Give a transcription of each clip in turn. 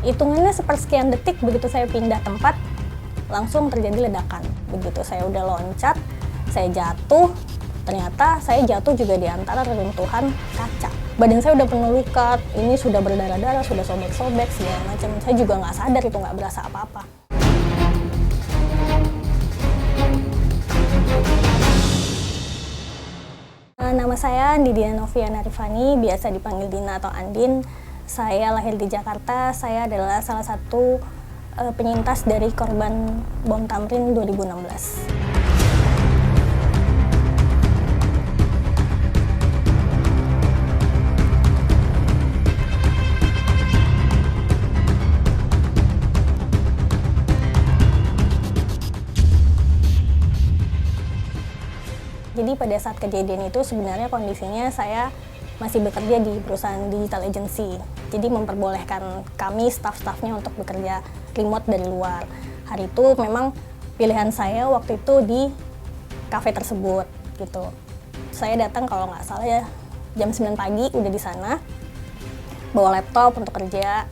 Hitungannya sepersekian detik begitu saya pindah tempat, langsung terjadi ledakan. Begitu saya udah loncat, saya jatuh, ternyata saya jatuh juga di antara reruntuhan kaca. Badan saya udah penuh luka, ini sudah berdarah-darah, sudah sobek-sobek, segala macam. Saya juga nggak sadar itu, nggak berasa apa-apa. Nama saya Didia Noviana Rifani, biasa dipanggil Dina atau Andin. Saya lahir di Jakarta, saya adalah salah satu penyintas dari korban bom Tamrin 2016. Jadi pada saat kejadian itu sebenarnya kondisinya saya masih bekerja di perusahaan digital agency. Jadi memperbolehkan kami staff-staffnya untuk bekerja remote dari luar. Hari itu memang pilihan saya waktu itu di kafe tersebut gitu. Saya datang kalau nggak salah ya jam 9 pagi udah di sana. Bawa laptop untuk kerja.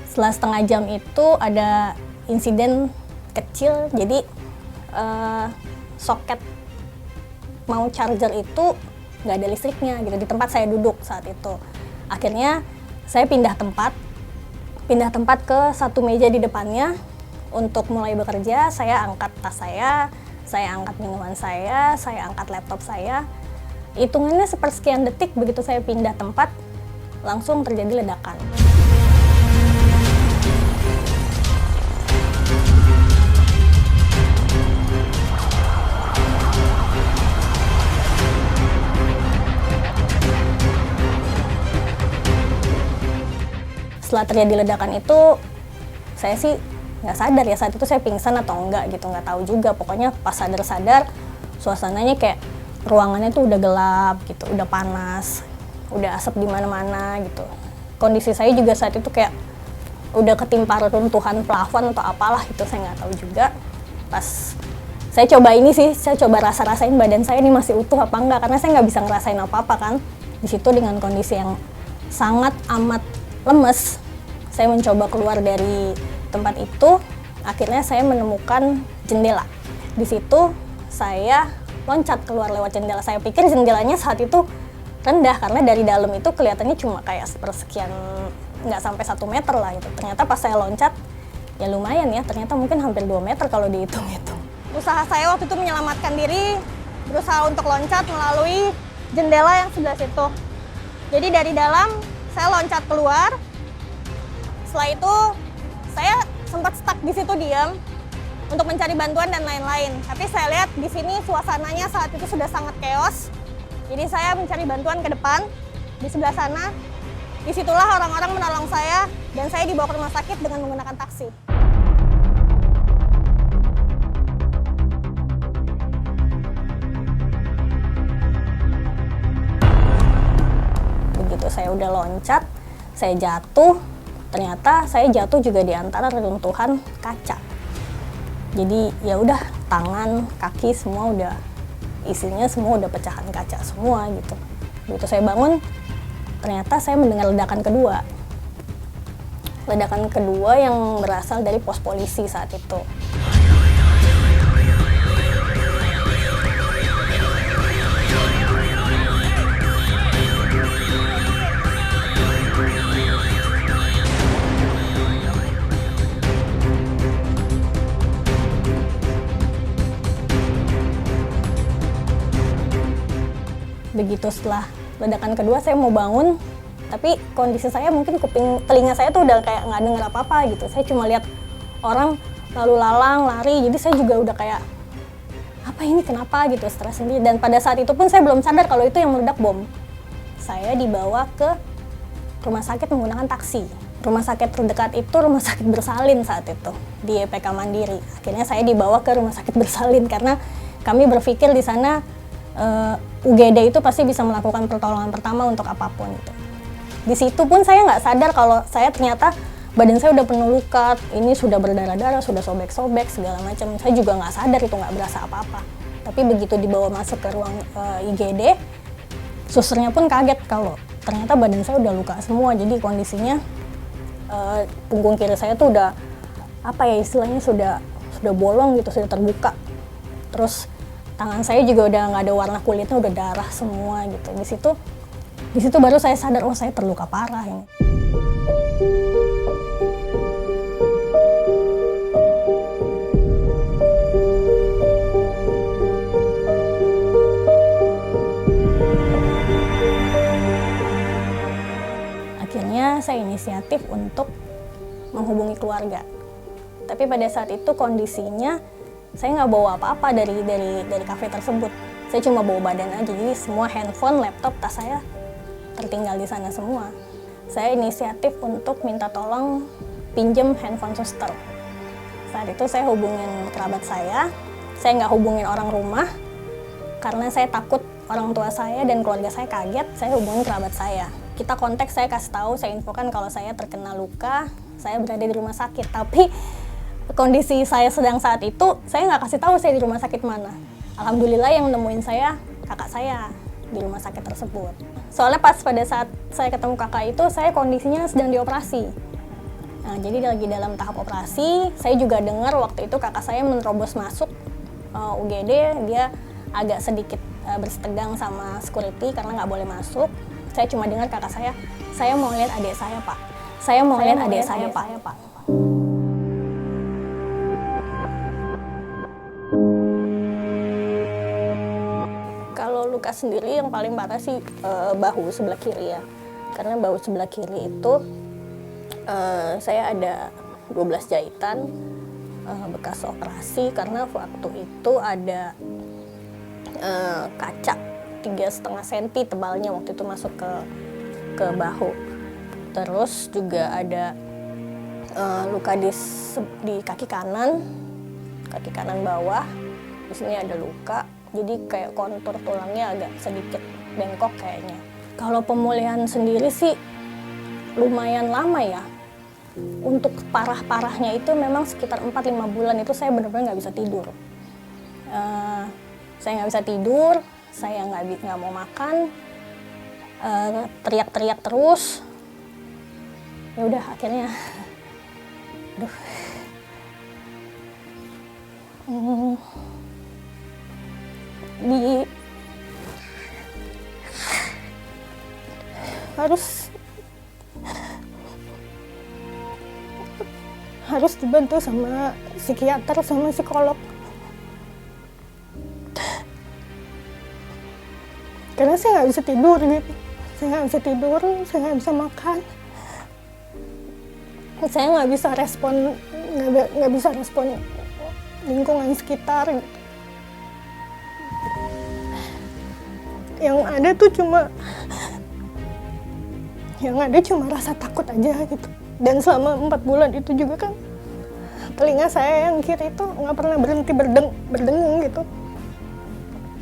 Setelah setengah jam itu ada insiden kecil, jadi soket mau charger itu nggak ada listriknya gitu di tempat saya duduk saat itu. Akhirnya saya pindah tempat ke satu meja di depannya untuk mulai bekerja. Saya angkat tas saya angkat minuman saya angkat laptop saya. Hitungannya sepersekian detik begitu saya pindah tempat, langsung terjadi ledakan. Setelah terjadi ledakan itu, saya sih nggak sadar ya saat itu saya pingsan atau enggak gitu, nggak tahu juga. Pokoknya pas sadar-sadar, suasananya kayak ruangannya tuh udah gelap gitu, udah panas, udah asap di mana-mana gitu. Kondisi saya juga saat itu kayak udah ketimpa reruntuhan plafon atau apalah gitu, saya nggak tahu juga. Pas saya coba rasa-rasain badan saya ini masih utuh apa enggak, karena saya nggak bisa ngerasain apa-apa kan. Di situ dengan kondisi yang sangat amat lemes, saya mencoba keluar dari tempat itu. Akhirnya saya menemukan jendela. Di situ saya loncat keluar lewat jendela. Saya pikir jendelanya saat itu rendah karena dari dalam itu kelihatannya cuma kayak sepersekian, nggak sampai 1 meter lah gitu. Ternyata pas saya loncat, ya lumayan ya, ternyata mungkin hampir 2 meter kalau dihitung-hitung. Usaha saya waktu itu menyelamatkan diri, berusaha untuk loncat melalui jendela yang sebelah situ. Jadi dari dalam saya loncat keluar. Setelah itu saya sempat stuck di situ diam untuk mencari bantuan dan lain-lain. Tapi saya lihat di sini suasananya saat itu sudah sangat chaos. Jadi saya mencari bantuan ke depan di sebelah sana. Disitulah orang-orang menolong saya dan saya dibawa ke rumah sakit dengan menggunakan taksi. Begitu saya udah loncat, saya jatuh, ternyata saya jatuh juga di antara reruntuhan kaca. Jadi ya udah, tangan, kaki semua udah, isinya semua udah pecahan kaca semua gitu. Begitu saya bangun, ternyata saya mendengar ledakan kedua. Ledakan kedua yang berasal dari pos polisi saat itu. Begitu setelah ledakan kedua saya mau bangun, tapi kondisi saya mungkin telinga saya tuh udah kayak nggak denger apa-apa gitu. Saya cuma lihat orang lalu lalang, lari, jadi saya juga udah kayak apa ini, kenapa gitu, stres sendiri. Dan pada saat itu pun saya belum sadar kalau itu yang meledak bom. Saya dibawa ke rumah sakit menggunakan taksi. Rumah sakit terdekat itu rumah sakit Bersalin saat itu, di EPK Mandiri. Akhirnya saya dibawa ke rumah sakit Bersalin karena kami berpikir di sana UGD itu pasti bisa melakukan pertolongan pertama untuk apapun itu. Di situ pun saya nggak sadar kalau saya ternyata badan saya udah penuh luka, ini sudah berdarah-darah, sudah sobek-sobek segala macam. Saya juga nggak sadar itu, nggak berasa apa-apa. Tapi begitu dibawa masuk ke ruang IGD, susternya pun kaget kalau ternyata badan saya udah luka semua. Jadi kondisinya punggung kiri saya tuh udah apa ya istilahnya sudah bolong gitu, sudah terbuka. Terus tangan saya juga udah nggak ada warna kulitnya, udah darah semua gitu. Di situ baru saya sadar, oh saya terluka parah ini. Akhirnya saya inisiatif untuk menghubungi keluarga. Tapi pada saat itu kondisinya saya nggak bawa apa-apa dari kafe tersebut. Saya cuma bawa badan aja, jadi semua handphone, laptop, tas saya tertinggal di sana semua. Saya inisiatif untuk minta tolong pinjem handphone suster. Saat itu saya hubungin kerabat saya nggak hubungin orang rumah karena saya takut orang tua saya dan keluarga saya kaget. Saya hubungin kerabat saya. Kita kontak, saya kasih tahu, saya infokan kalau saya terkena luka, saya berada di rumah sakit. Tapi kondisi saya sedang saat itu, saya nggak kasih tahu saya di rumah sakit mana. Alhamdulillah yang nemuin saya kakak saya di rumah sakit tersebut. Soalnya pada saat saya ketemu kakak itu, saya kondisinya sedang dioperasi. Nah, jadi lagi dalam tahap operasi. Saya juga dengar waktu itu kakak saya menerobos masuk UGD, dia agak sedikit bersetegang sama security karena nggak boleh masuk. Saya cuma dengar kakak saya mau lihat adik saya pak. Saya mau lihat adik saya pak. Kalau luka sendiri yang paling parah sih bahu sebelah kiri ya. Karena bahu sebelah kiri itu saya ada 12 jahitan bekas operasi karena waktu itu ada kaca 3,5 cm tebalnya waktu itu masuk ke bahu. Terus juga ada luka di kaki kanan bawah. Di sini ada luka. Jadi kayak kontur tulangnya agak sedikit bengkok kayaknya. Kalau pemulihan sendiri sih lumayan lama ya. Untuk parah-parahnya itu memang sekitar 4-5 bulan itu saya benar-benar nggak bisa tidur. Saya nggak bisa tidur, saya nggak mau makan, teriak-teriak terus. Ya udah akhirnya, aduh. harus dibantu sama psikiater sama psikolog karena saya nggak bisa tidur gitu, saya nggak bisa makan, saya nggak bisa respon lingkungan sekitar gitu. Yang ada cuma rasa takut aja gitu. Dan selama 4 bulan itu juga kan telinga saya yang kiri itu nggak pernah berhenti berdengung gitu.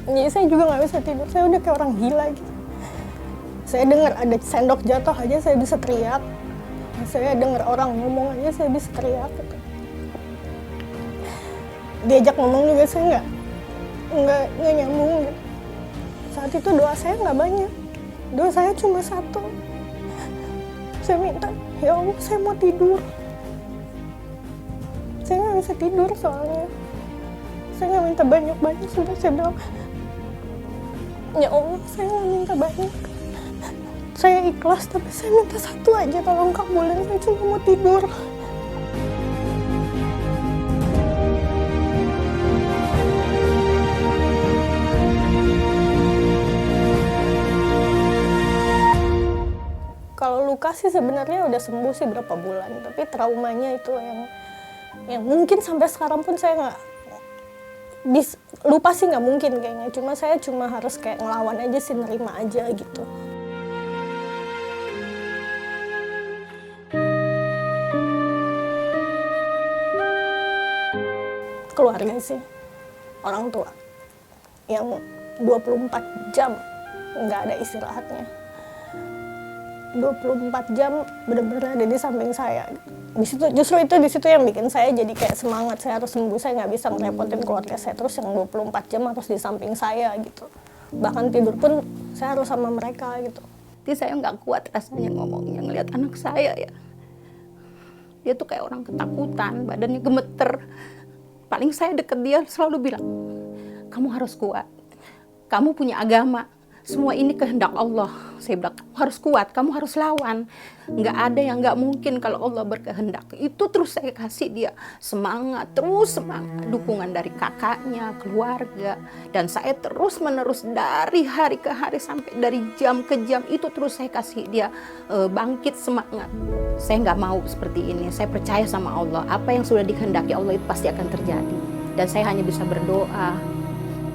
Jadi saya juga nggak bisa tidur, saya udah kayak orang gila gitu. Saya dengar ada sendok jatuh aja saya bisa teriak. Saya dengar orang ngomong aja saya bisa teriak gitu. Diajak ngomong juga saya nggak nyambung gitu. Saat itu doa saya nggak banyak, doa saya cuma satu. Saya minta, ya Allah saya mau tidur. Saya nggak bisa tidur soalnya. Saya nggak minta banyak-banyak, sudah saya bilang, ya Allah saya nggak minta banyak. Saya ikhlas tapi saya minta satu aja, tolong kabulin, saya cuma mau tidur. Kalau luka sih sebenarnya udah sembuh sih berapa bulan, tapi traumanya itu yang mungkin sampai sekarang pun saya nggak lupa sih, nggak mungkin kayaknya. Saya cuma harus kayak ngelawan aja sih, nerima aja gitu. Keluarga sih, orang tua yang 24 jam nggak ada istirahatnya. 24 jam benar-benar ada di samping saya. Justru itu yang bikin saya jadi kayak semangat, saya harus sembuh, saya nggak bisa ngerepotin keluarga saya terus yang 24 jam harus di samping saya gitu. Bahkan tidur pun saya harus sama mereka gitu. Jadi saya nggak kuat rasanya ngomongnya, ngelihat anak saya ya. Dia tuh kayak orang ketakutan, badannya gemeter. Paling saya deket dia selalu bilang, kamu harus kuat, kamu punya agama, semua ini kehendak Allah. Saya bilang, kamu harus kuat, kamu harus lawan. Nggak ada yang nggak mungkin kalau Allah berkehendak. Itu terus saya kasih dia semangat, terus semangat. Dukungan dari kakaknya, keluarga. Dan saya terus menerus dari hari ke hari sampai dari jam ke jam. Itu terus saya kasih dia bangkit semangat. Saya nggak mau seperti ini. Saya percaya sama Allah. Apa yang sudah dikehendaki Allah itu pasti akan terjadi. Dan saya hanya bisa berdoa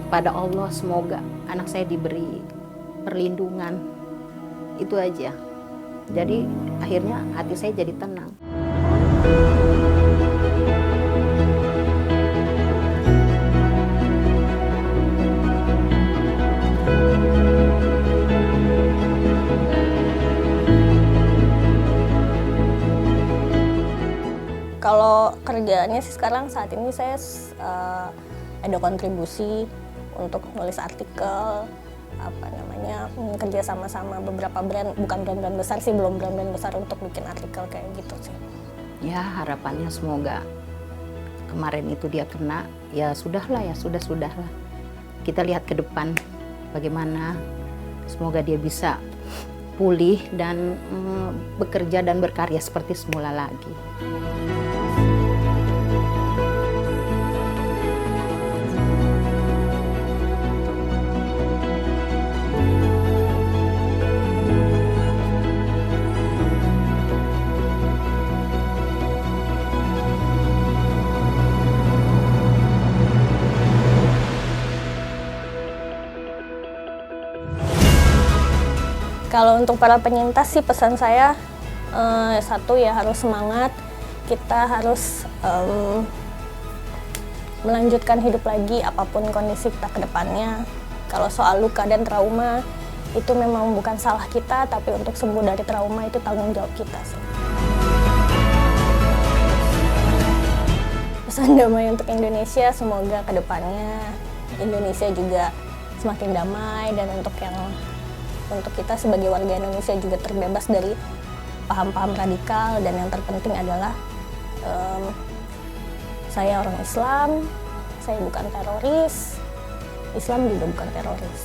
pada Allah, semoga anak saya diberi perlindungan. Itu aja. Jadi akhirnya hati saya jadi tenang. Kalau kerjaannya sih sekarang saat ini saya ada kontribusi untuk nulis artikel, kerja sama beberapa brand, bukan brand-brand besar sih, belum brand-brand besar untuk bikin artikel kayak gitu sih. Ya harapannya semoga kemarin itu dia kena, ya sudahlah. Kita lihat ke depan bagaimana, semoga dia bisa pulih dan bekerja dan berkarya seperti semula lagi. Kalau untuk para penyintas sih pesan saya, satu ya harus semangat, kita harus melanjutkan hidup lagi apapun kondisi kita ke depannya. Kalau soal luka dan trauma, itu memang bukan salah kita, tapi untuk sembuh dari trauma itu tanggung jawab kita sih. Pesan damai untuk Indonesia, semoga ke depannya Indonesia juga semakin damai, dan untuk kita sebagai warga Indonesia juga terbebas dari paham-paham radikal, dan yang terpenting adalah saya orang Islam, saya bukan teroris, Islam juga bukan teroris.